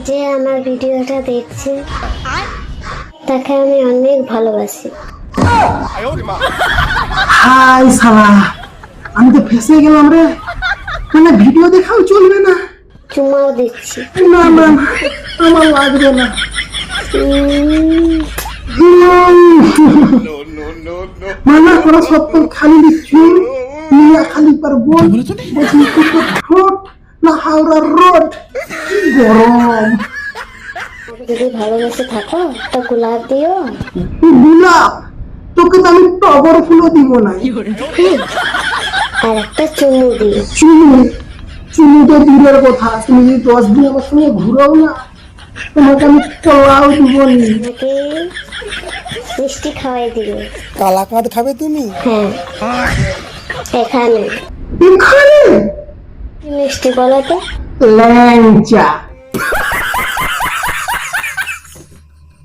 যে আমার ভিডিওটা দেখছে তাকে আমি অনেক ভালোবাসি। হাই সালা, আমি তো ফেসে গেলাম রে। মানে ভিডিও দেখাও চলবে না? চুমাও দিচ্ছি। না না, আমার লাগবে না। মানা করা সত্ত্বেও খালি দিচ্ছি। মিয়া খালি পার বল ঠোঁট না হাওড়া রোড। গরম যদি ভালোবেসে থাকো তো গোলাপ দিও। গোলাপ? তোকে তো আমি টগর ফুলও দিব না। আর একটা চুমু দিও। চুমু? চুমু তো দূরের কথা, তুমি যদি 10 দিন আমার সঙ্গে ঘুরাও না, তোমাকে আমি পোলাও দিব নি। আমাকে মিষ্টি খাওয়াই দিও। কালাকাঁদ খাবে তুমি? হ্যাঁ, এখানে। এখানে? কি মিষ্টি বলো তো? ল্যাংচা।